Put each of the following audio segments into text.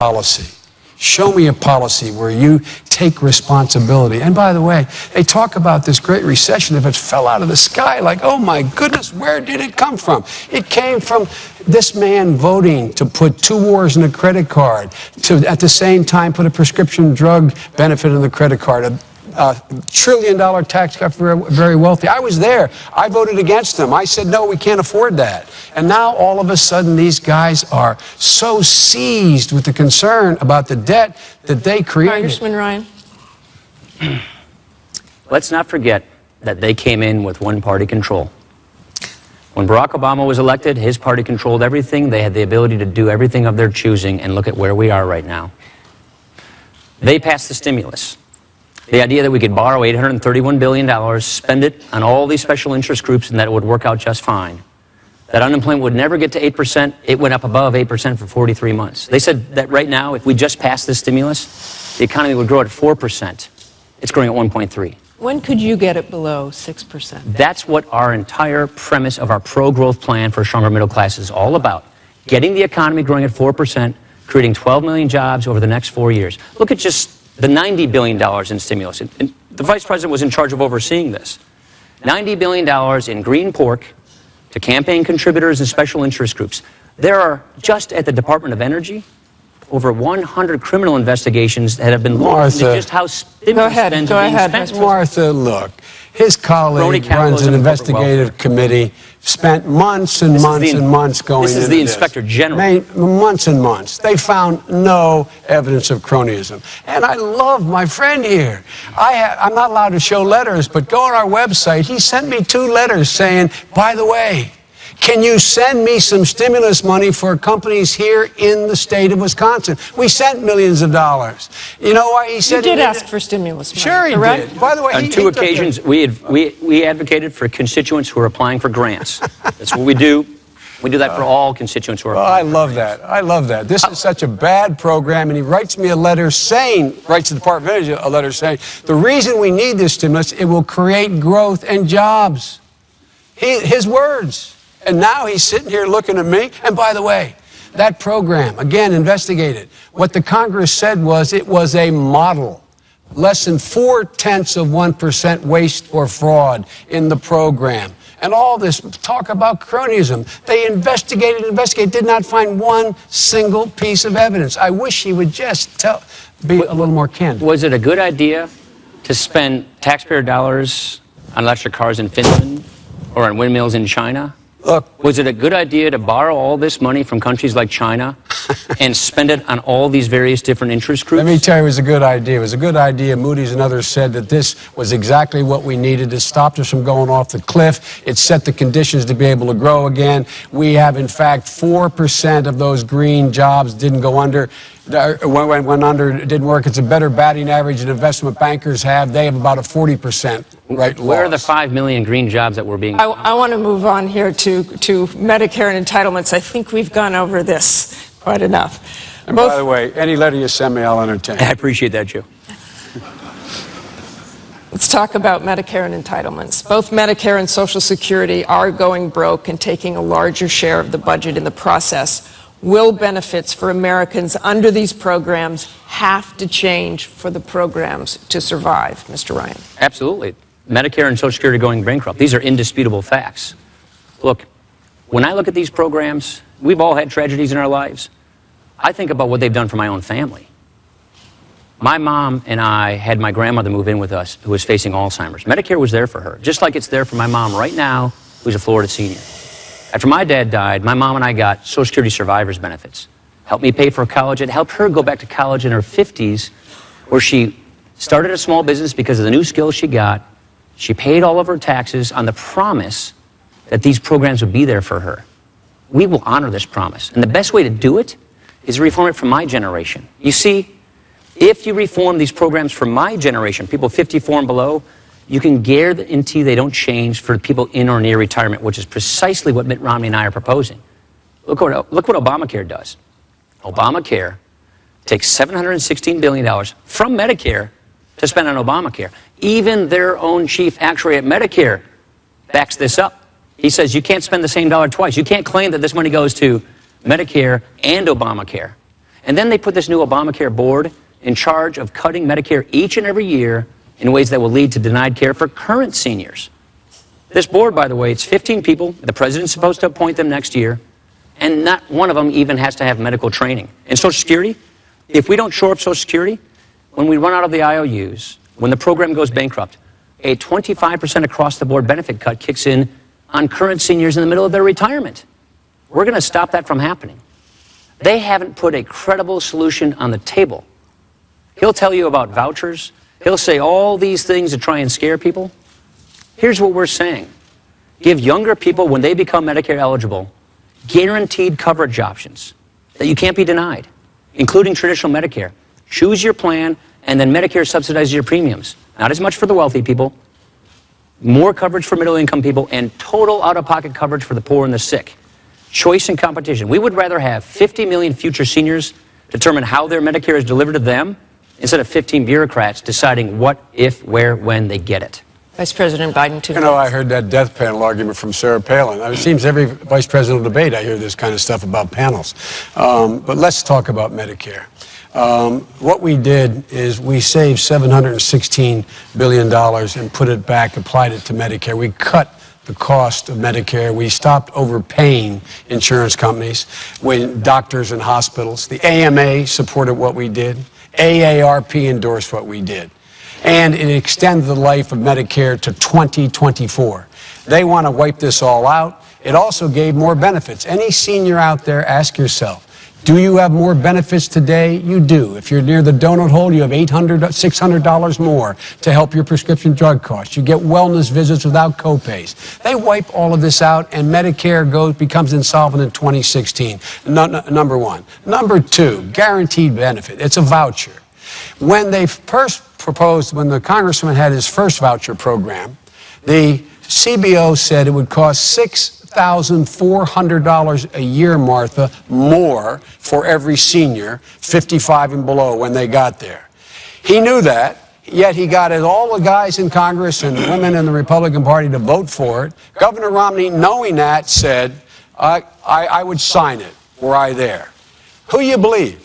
policy. Show me a policy where you take responsibility. And by the way, they talk about this Great Recession. If it fell out of the sky, like, oh my goodness, where did it come from? It came from this man voting to put 2 wars in a credit card, to at the same time put a prescription drug benefit in the credit card, a $1 trillion tax cut for very wealthy. I was there. I voted against them. I said, no, we can't afford that. And now all of a sudden these guys are so seized with the concern about the debt that they created. Congressman Ryan. Let's not forget that they came in with one-party control. When Barack Obama was elected, his party controlled everything. They had the ability to do everything of their choosing, and look at where we are right now. They passed the stimulus. The idea that we could borrow $831 billion, spend it on all these special interest groups, and that it would work out just fine. That unemployment would never get to 8%. It went up above 8% for 43 months. They said that right now, if we just passed this stimulus, the economy would grow at 4%. It's growing at 1.3%. When could you get it below 6%? That's what our entire premise of our pro-growth plan for a stronger middle class is all about. Getting the economy growing at 4%, creating 12 million jobs over the next 4 years. Look at just the $90 billion in stimulus. And the vice president was in charge of overseeing this. $90 billion in green pork to campaign contributors and special interest groups. There are, just at the Department of Energy, over 100 criminal investigations that have been launched into just how stimulus spending is being spent. Martha, look, his colleague runs an investigative committee, spent months and months and months going into this. This is the Inspector General. Months and months. They found no evidence of cronyism. And I love my friend here. I'm not allowed to show letters, but go on our website. He sent me 2 letters saying, by the way, can you send me some stimulus money for companies here in the state of Wisconsin? We sent millions of dollars. You know why he said you did ask for stimulus money? Sure he did. By the way, on 2 occasions, we advocated for constituents who are applying for grants. That's what we do. We do that for all constituents who are applying. I love that. I love that. This is such a bad program, and he writes me a letter saying, writes the Department of Energy a letter saying, the reason we need this stimulus, it will create growth and jobs. His words. And now he's sitting here looking at me. And by the way, that program, again, investigated. What the Congress said was it was a model. Less than 0.4% waste or fraud in the program. And all this talk about cronyism. They investigated, did not find one single piece of evidence. I wish he would just be a little more candid. Was it a good idea to spend taxpayer dollars on electric cars in Finland or on windmills in China? Look, was it a good idea to borrow all this money from countries like China and spend it on all these various different interest groups? Let me tell you, it was a good idea. It was a good idea. Moody's and others said that this was exactly what we needed. It stopped us from going off the cliff. It set the conditions to be able to grow again. We have, in fact, 4% of those green jobs didn't go under. Went under, it didn't work. It's a better batting average than investment bankers have. They have about a 40% rate loss. Where are the 5 million green jobs that were being... I want to move on here to Medicare and entitlements. I think we've gone over this quite enough. And by the way, any letter you send me, I'll entertain. I appreciate that, Joe. Let's talk about Medicare and entitlements. Both Medicare and Social Security are going broke and taking a larger share of the budget in the process. Will benefits for Americans under these programs have to change for the programs to survive, Mr. Ryan? Absolutely. Medicare and Social Security are going bankrupt. These are indisputable facts. Look, when I look at these programs, we've all had tragedies in our lives. I think about what they've done for my own family. My mom and I had my grandmother move in with us who was facing Alzheimer's. Medicare was there for her, just like it's there for my mom right now, who's a Florida senior. After my dad died, my mom and I got Social Security survivors benefits. Helped me pay for college. It helped her go back to college in her 50s, where she started a small business because of the new skills she got. She paid all of her taxes on the promise that these programs would be there for her. We will honor this promise. And the best way to do it is to reform it for my generation. You see, if you reform these programs for my generation, people 54 and below, you can guarantee they don't change for people in or near retirement, which is precisely what Mitt Romney and I are proposing. Look what Obamacare does. Obamacare takes $716 billion from Medicare to spend on Obamacare. Even their own chief actuary at Medicare backs this up. He says you can't spend the same dollar twice. You can't claim that this money goes to Medicare and Obamacare. And then they put this new Obamacare board in charge of cutting Medicare each and every year in ways that will lead to denied care for current seniors. This board, by the way, it's 15 people. The president's supposed to appoint them next year. And not one of them even has to have medical training. And Social Security, if we don't shore up Social Security, when we run out of the IOUs, when the program goes bankrupt, a 25% across-the-board benefit cut kicks in on current seniors in the middle of their retirement. We're going to stop that from happening. They haven't put a credible solution on the table. He'll tell you about vouchers. He'll say all these things to try and scare people. Here's what we're saying. Give younger people, when they become Medicare eligible, guaranteed coverage options that you can't be denied, including traditional Medicare. Choose your plan, and then Medicare subsidizes your premiums. Not as much for the wealthy people, more coverage for middle-income people, and total out-of-pocket coverage for the poor and the sick. Choice and competition. We would rather have 50 million future seniors determine how their Medicare is delivered to them instead of 15 bureaucrats deciding what, if, where, when they get it. Vice President Biden, 2 You know, I heard that death panel argument from Sarah Palin. It seems every vice presidential debate I hear this kind of stuff about panels. But let's talk about Medicare. What we did is we saved $716 billion and put it back, applied it to Medicare. We cut the cost of Medicare. We stopped overpaying insurance companies, when doctors and hospitals. The AMA supported what we did. AARP endorsed what we did. And it extended the life of Medicare to 2024. They want to wipe this all out. It also gave more benefits. Any senior out there, ask yourself, do you have more benefits today? You do. If you're near the donut hole, you have $800, $600 more to help your prescription drug costs. You get wellness visits without copays. They wipe all of this out, and Medicare becomes insolvent in 2016. Number one. Number two, guaranteed benefit. It's a voucher. When they first proposed, when the congressman had his first voucher program, the CBO said it would cost $6,400 a year, Martha, more for every senior, 55 and below, when they got there. He knew that, yet he got all the guys in Congress and women in the Republican Party to vote for it. Governor Romney, knowing that, said, I would sign it were I there. Who you believe?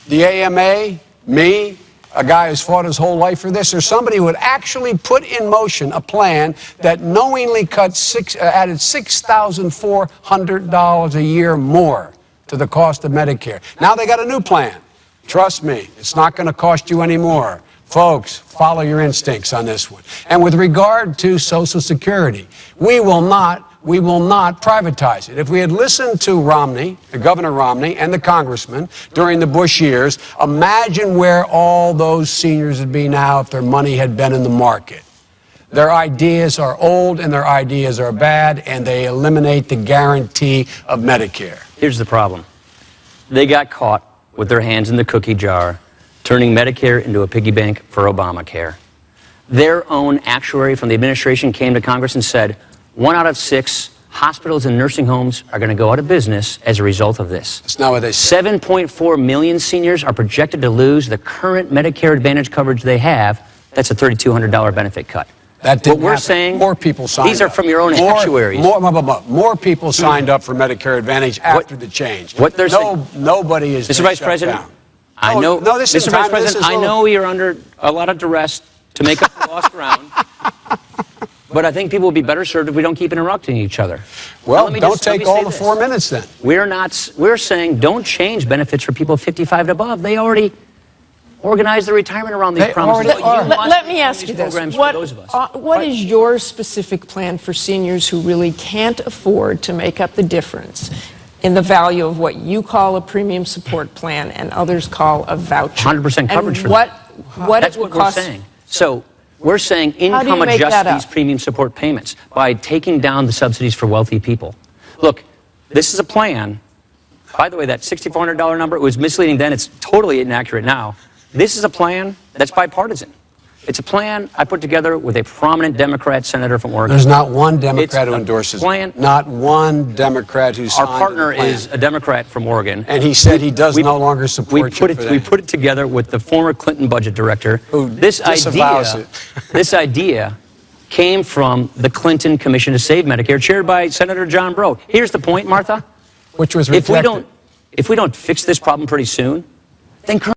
The AMA? Me? A guy who's fought his whole life for this, or somebody who would actually put in motion a plan that knowingly added $6,400 a year more to the cost of Medicare. Now they got a new plan. Trust me, it's not going to cost you any more. Folks, follow your instincts on this one. And with regard to Social Security, we will not privatize it. If we had listened to Romney, Governor Romney, and the congressman during the Bush years, imagine where all those seniors would be now if their money had been in the market. Their ideas are old and their ideas are bad, and they eliminate the guarantee of Medicare. Here's the problem. They got caught with their hands in the cookie jar, turning Medicare into a piggy bank for Obamacare. Their own actuary from the administration came to Congress and said, 1 out of 6 hospitals and nursing homes are going to go out of business as a result of this. That's not what they said. 7.4 million seniors are projected to lose the current Medicare Advantage coverage they have. That's a $3,200 benefit cut. That didn't what we're happen. saying, more people signed these are up. from your own actuaries. More people signed up for Medicare Advantage after the change. What they're saying, nobody is Mr. Vice President, down. I know, no, this Mr. is Vice President, I know you're under a lot of duress to make up the lost ground. But I think people will be better served if we don't keep interrupting each other. Well, don't take all the 4 minutes then. We're saying don't change benefits for people 55 and above. They already organized their retirement around these promises. Let me ask you this. What is your specific plan for seniors who really can't afford to make up the difference in the value of what you call a premium support plan and others call a voucher? 100% coverage for them. That's what we're saying. So we're saying income adjust these premium support payments by taking down the subsidies for wealthy people. Look, this is a plan. By the way, that $6,400 number, it was misleading then. It's totally inaccurate now. This is a plan that's bipartisan. It's a plan I put together with a prominent Democrat senator from Oregon. There's not one Democrat who endorses it. Not one Democrat who signed Our partner is a Democrat from Oregon. And he said he does no longer support you for that. We put it together with the former Clinton budget director. Who disavows it. This idea came from the Clinton Commission to Save Medicare, chaired by Senator John Breaux. Here's the point, Martha. Which was rejected. If we don't fix this problem pretty soon, than current